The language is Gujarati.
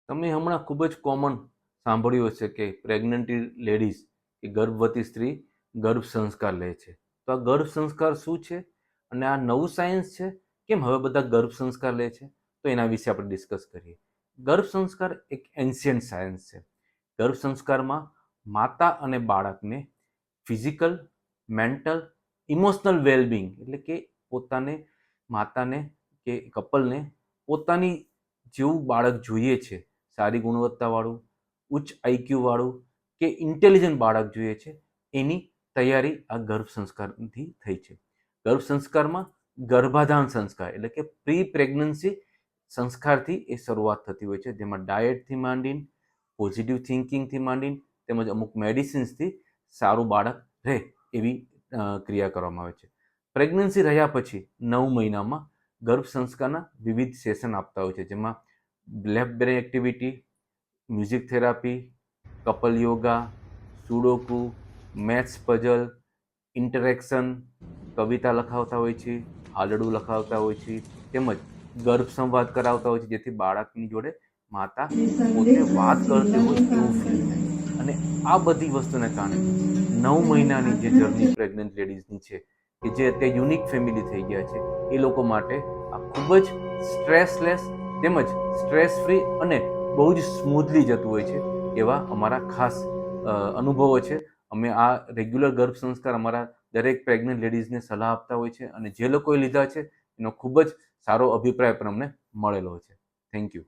તમે હમણાં ખૂબ જ કોમન સાંભળ્યું હશે કે પ્રેગ્નન્ટી લેડીઝ કે ગર્ભવતી સ્ત્રી ગર્ભ સંસ્કાર લે છે. તો આ ગર્ભ સંસ્કાર શું છે અને આ નવું સાયન્સ છે, કેમ હવે બધા ગર્ભ સંસ્કાર લે છે, તો એના વિશે આપણે ડિસ્કસ કરીએ. ગર્ભ સંસ્કાર એક એન્શિયન્ટ સાયન્સ છે. ગર્ભ સંસ્કારમાં માતા અને બાળકને ફિઝિકલ, મેન્ટલ, ઇમોશનલ વેલબિંગ એટલે કે પોતાને, માતાને કે કપલને પોતાની જેવું બાળક જોઈએ છે, સારી ગુણવત્તાવાળું, ઉચ્ચ આઈક્યુ વાળું કે ઇન્ટેલિજન્ટ બાળક જોઈએ છે, એની તૈયારી આ ગર્ભ સંસ્કારથી થઈ છે. ગર્ભ સંસ્કારમાં ગર્ભાધાન સંસ્કાર એટલે કે પ્રી પ્રેગ્નન્સી સંસ્કારથી એ શરૂઆત થતી હોય છે, જેમાં ડાયટથી માંડીને, પોઝિટિવ થિંકિંગથી માંડીને તેમજ અમુક મેડિસિન્સથી સારું બાળક રહે એવી ક્રિયા કરવામાં આવે છે. પ્રેગ્નન્સી રહ્યા પછી 9 મહિનામાં ગર્ભ સંસ્કારના વિવિધ સેશન આપતા હોય છે, જેમાં left brain activity, music therapy, couple yoga, sudoku, maths puzzle, interaction, કવિતા લખાવતા હોય છે, હાલરડું લખાવતા હોય છે, તેમજ ગર્ભ સંવાદ કરાવતા હોય છે, જેથી બાળકની જોડે માતા પોતે વાત કરતી હોય એવું ફીલ થાય. અને આ બધી વસ્તુને કારણે 9 મહિનાની જે જર્ની પ્રેગ્નન્ટ લેડીઝની છે કે જે અત્યારે યુનિક ફેમિલી થઈ ગયા છે, એ લોકો માટે આ ખૂબ જ સ્ટ્રેસલેસ તેમજ સ્ટ્રેસ ફ્રી અને બહુ જ સ્મૂથલી જતું હોય છે, એવા અમારા ખાસ અનુભવો છે. અમે આ રેગ્યુલર ગર્ભ સંસ્કાર અમારા દરેક પ્રેગ્નન્ટ લેડીઝને સલાહ આપતા હોય છે, અને જે લોકોએ લીધા છે એનો ખૂબ જ સારો અભિપ્રાય પણ અમને મળેલો છે. Thank you.